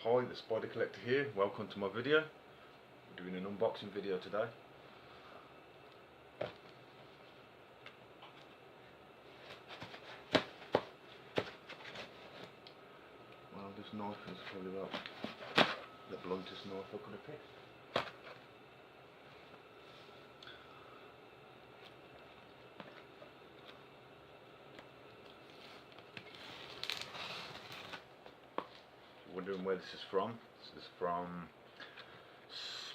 Hi, the Spider Collector here. Welcome to my video. We're doing an unboxing video today. Well, this knife is probably about the bluntest knife I could have picked. Wondering where this is from. This is from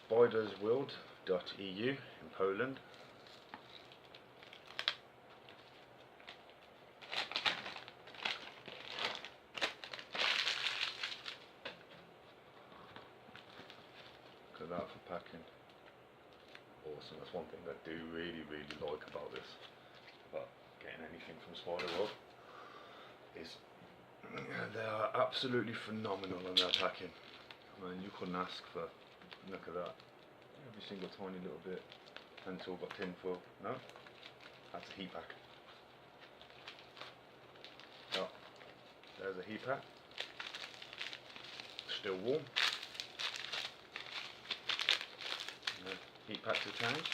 spidersworld.eu in Poland. Look at that for packing. Awesome. That's one thing I do really like about this, about getting anything from Spiderworld, is they are absolutely phenomenal on their packing. I mean, you couldn't ask for, look at that, every single tiny little bit. Until got tin foil. No, that's a heat pack. Oh, there's a heat pack, still warm. And the heat packs have changed.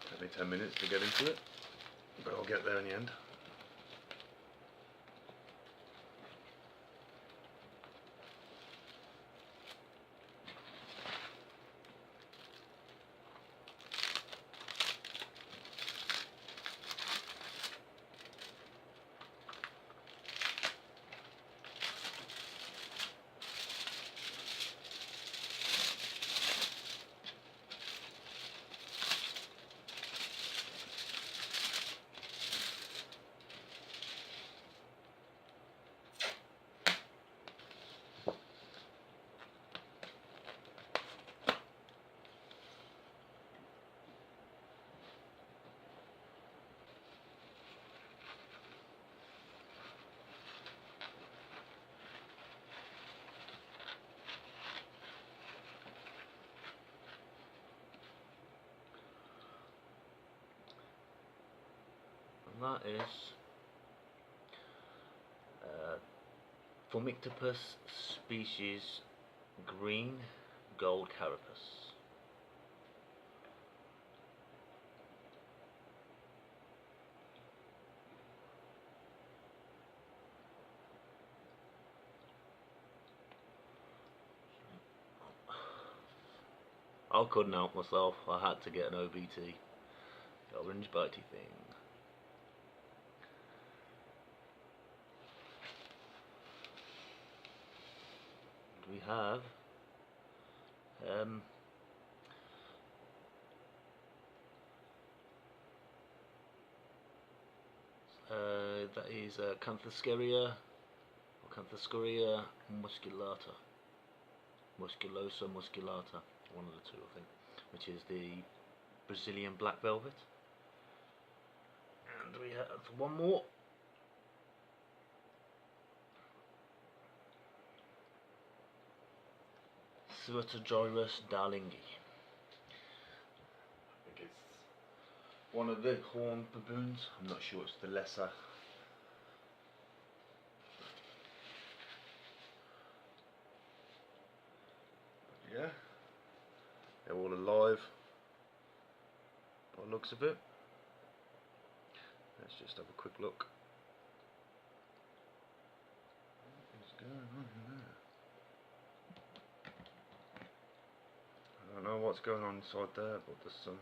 Took me 10 minutes to get into it, but I'll get there in the end. And that is Phormictopus species green gold carapace. I couldn't help myself, I had to get an OBT, the orange bitey thing. We have that is Canthoscurria or Canthoscurria musculata, musculosa musculata, one of the two I think, which is the Brazilian black velvet. And we have one more. Ceratogyros darlingi. I think it's one of the horned baboons. I'm not sure it's the lesser. But yeah, they're all alive by the looks of it. Let's just have a quick look. What is going on in there? I don't know what's going on inside there, but there's some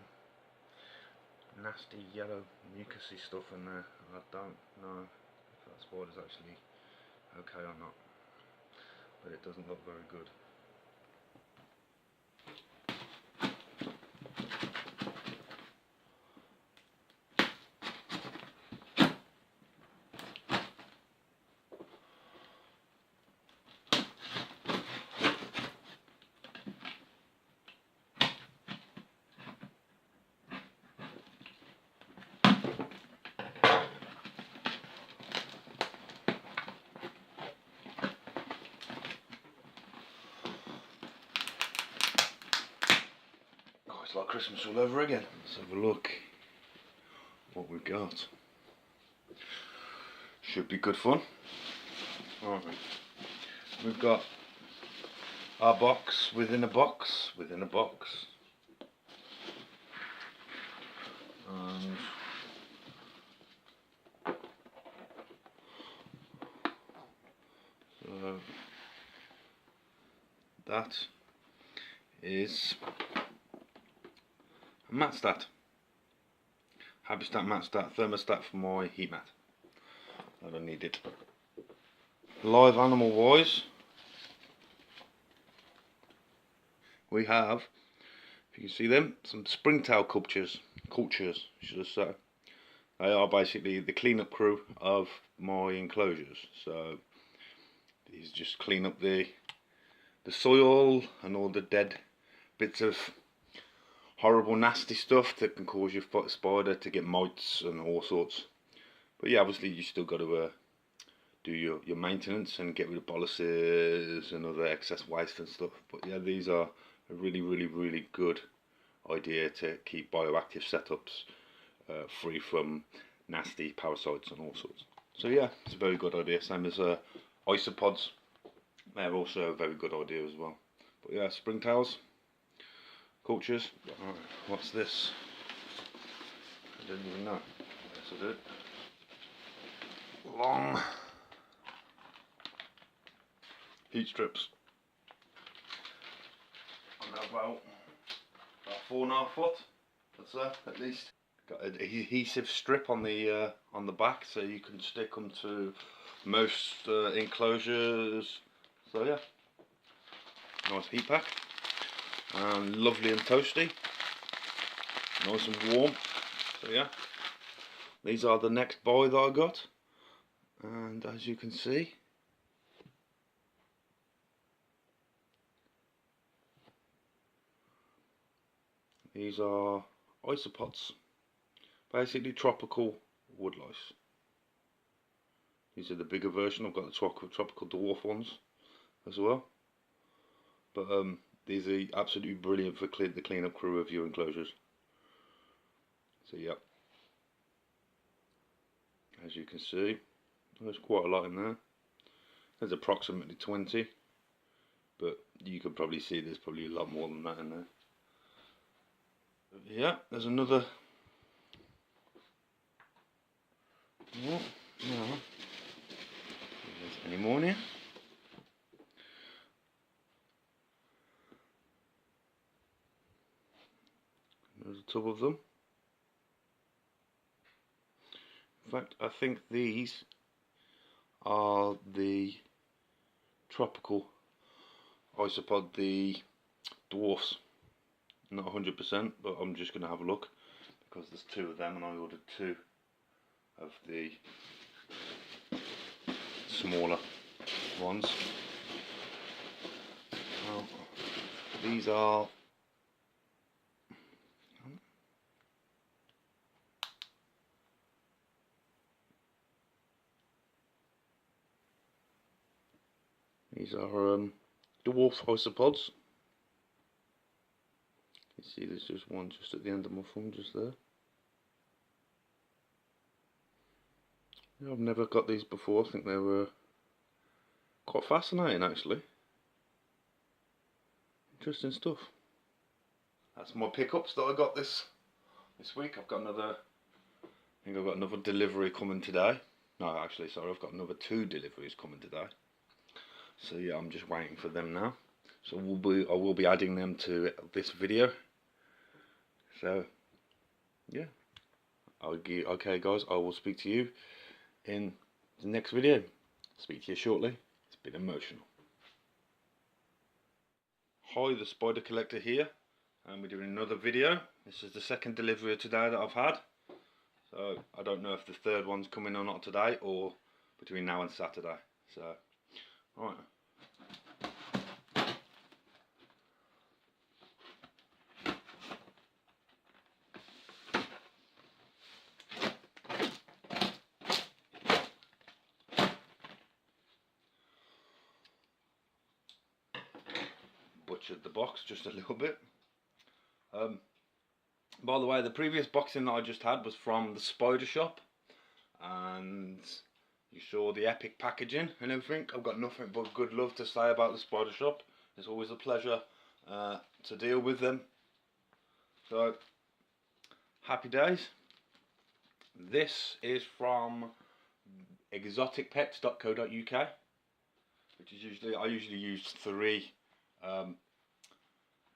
nasty yellow mucousy stuff in there. I don't know if that spider's actually okay or not, but it doesn't look very good. It's like Christmas all over again. Let's have a look what we've got. Should be good fun. Alright, we've got our box within a box within a box. And so that is a Matstat. Habistat Matstat thermostat for my heat mat. I don't need it. Live animal wise, we have, if you can see them, some springtail cultures should I say. They are basically the cleanup crew of my enclosures. So these just clean up the soil and all the dead bits of horrible nasty stuff that can cause your spider to get mites and all sorts. But yeah, obviously you still got to do your maintenance and get rid of boluses and other excess waste and stuff. But yeah, these are a really good idea to keep bioactive setups free from nasty parasites and all sorts. So yeah, it's a very good idea. Same as isopods, they're also a very good idea as well. But yeah, springtails, cultures. Alright, what's this? I don't even know. Yes, I do. Long heat strips. About 4.5 foot, that's that at least. Got an adhesive strip on the back, so you can stick them to most enclosures. So yeah, nice heat pack, and lovely and toasty, nice and warm. So yeah, these are the next buy that I got, and as you can see, these are isopods, basically tropical wood lice. These are the bigger version. I've got the tropical dwarf ones as well. But these are absolutely brilliant for the cleanup crew of your enclosures. So yeah, as you can see, there's quite a lot in there. There's approximately 20, but you can probably see there's probably a lot more than that in there. Yeah, there's another. Oh, no. There's any more in here? There's a tub of them. In fact, I think these are the tropical isopod, the dwarfs. Not 100%, but I'm just going to have a look because there's 2 of them and I ordered 2 of the smaller ones. Well, these are dwarf isopods. You see there's just one just at the end of my thumb, just there. Yeah, I've never got these before. I think they were quite fascinating actually. Interesting stuff. That's my pickups that I got this week. I've got another, I think I've got another delivery coming today. No, actually, sorry, I've got another 2 deliveries coming today. So yeah, I'm just waiting for them now. So I will be adding them to this video. So yeah, okay guys, I will speak to you in the next video. Speak to you shortly. It's been emotional. Hi, the Spider Collector here, and we're doing another video. This is the 2nd delivery today that I've had. So I don't know if the 3rd one's coming or not today, or between now and Saturday. So, alright. Butchered the box just a little bit. By the way, the previous boxing that I just had was from the Spider Shop, and you saw the epic packaging and everything. I've got nothing but good love to say about the Spider Shop. It's always a pleasure to deal with them. So, happy days. This is from exoticpets.co.uk, which is I usually use 3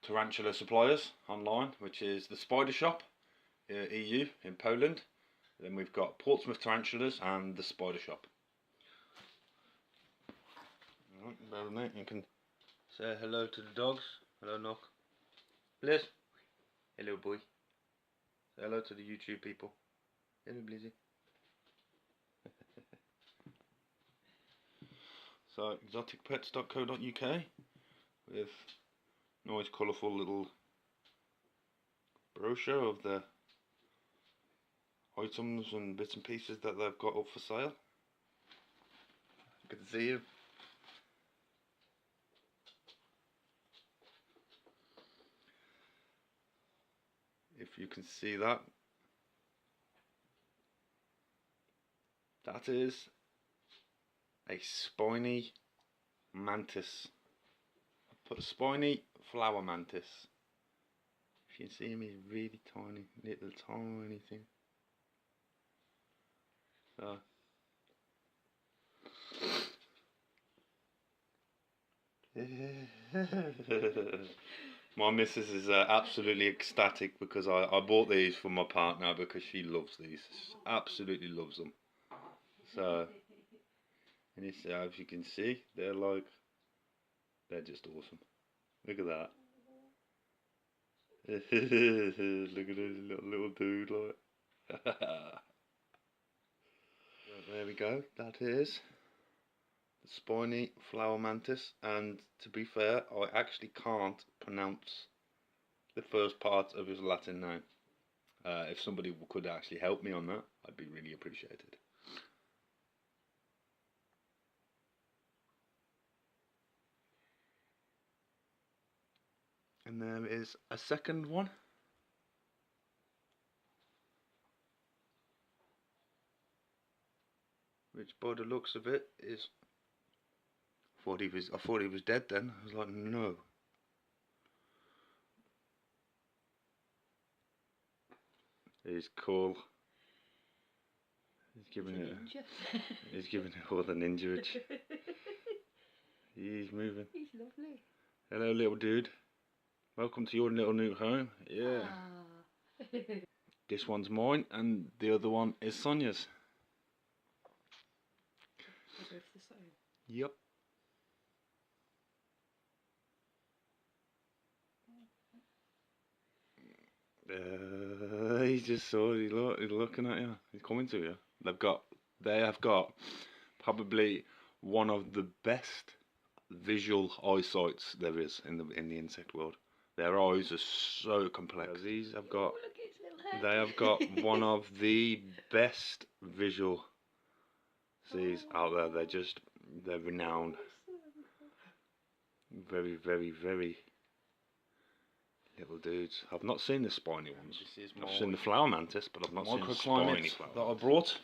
tarantula suppliers online, which is the Spider Shop EU in Poland. Then we've got Portsmouth Tarantulas and the Spider Shop. Bear with me. You can say hello to the dogs. Hello, Knock. Bliss. Hello, boy. Say hello to the YouTube people. Hello, Blizzy. So, exoticpets.co.uk with nice colourful little brochure of the items and bits and pieces that they've got up for sale. Good to see you. If you can see that, that is a spiny mantis. I put a spiny flower mantis. If you can see him, he's really tiny, little tiny thing. So, my missus is absolutely ecstatic because I bought these for my partner because she loves these. She absolutely loves them. So, and it's, as you can see, they're just awesome. Look at that. Look at this little dude, like. There we go. That is the spiny flower mantis, and to be fair, I actually can't pronounce the first part of his Latin name. If somebody could actually help me on that, I'd be really appreciated. And there is a second one. Which, by the looks of it, is. I thought he was dead then. I was like, no. He's cool. He's giving it. He's giving it all the ninja. He's moving. He's lovely. Hello, little dude. Welcome to your little new home. Yeah. This one's mine, and the other one is Sonia's. Both the same. Yep. He just saw you. He's looking at you. He's coming to you. They have got probably one of the best visual eyesights there is in the insect world. Their eyes are so complex. These have got. Oh, look at his little head. They have got one of the best visual sees out there. They're renowned. Very, very, very little dudes. I've not seen the spiny ones. I've seen the flower mantis, but I've not seen the spiny flower that I brought.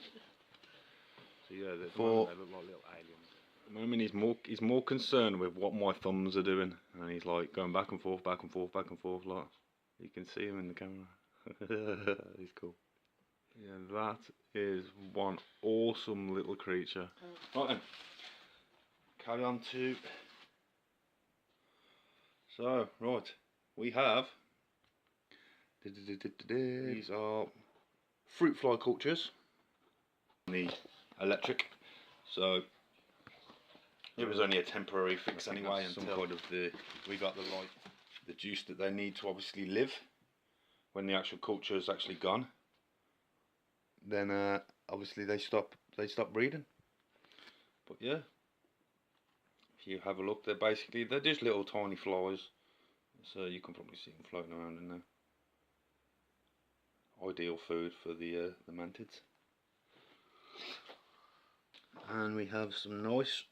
So yeah, they look like little aliens. At the moment, he's more concerned with what my thumbs are doing, and he's like going back and forth, back and forth, back and forth. Like you can see him in the camera. He's cool. Yeah, that is one awesome little creature. Right then, carry on to. So right, we have. These are fruit fly cultures. The electric, so it was only a temporary fix anyway until we got the juice that they need to obviously live. When the actual culture is actually gone, then obviously they stop breeding. But yeah, if you have a look, they're just little tiny flies, so you can probably see them floating around in there. Ideal food for the mantids. And we have some nice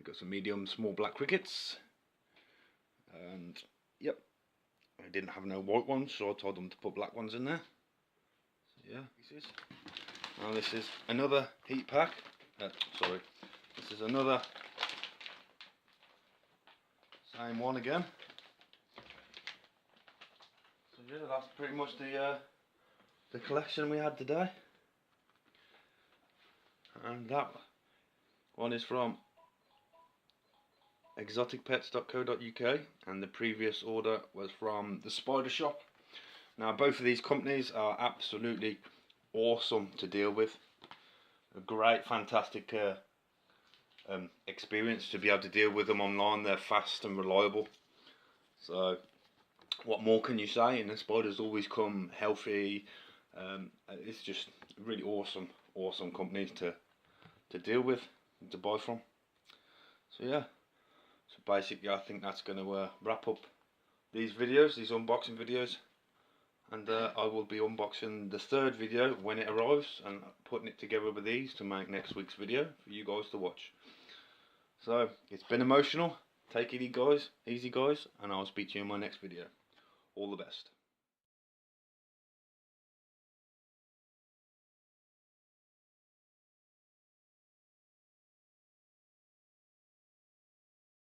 we've got some medium small black crickets. yep, I didn't have no white ones, so I told them to put black ones in there. So yeah, now this is another heat pack. Sorry, this is another same one again. So yeah, that's pretty much the collection we had today. And that one is from exoticpets.co.uk, and the previous order was from the Spider Shop. Now both of these companies are absolutely awesome to deal with. A great, fantastic experience to be able to deal with them online. They're fast and reliable. So what more can you say? And the Spiders always come healthy. It's just really awesome companies to deal with and to buy from. So yeah, so basically I think that's going to wrap up these videos, these unboxing videos, and I will be unboxing the third video when it arrives and putting it together with these to make next week's video for you guys to watch. So it's been emotional. Take it easy guys, and I'll speak to you in my next video. All the best.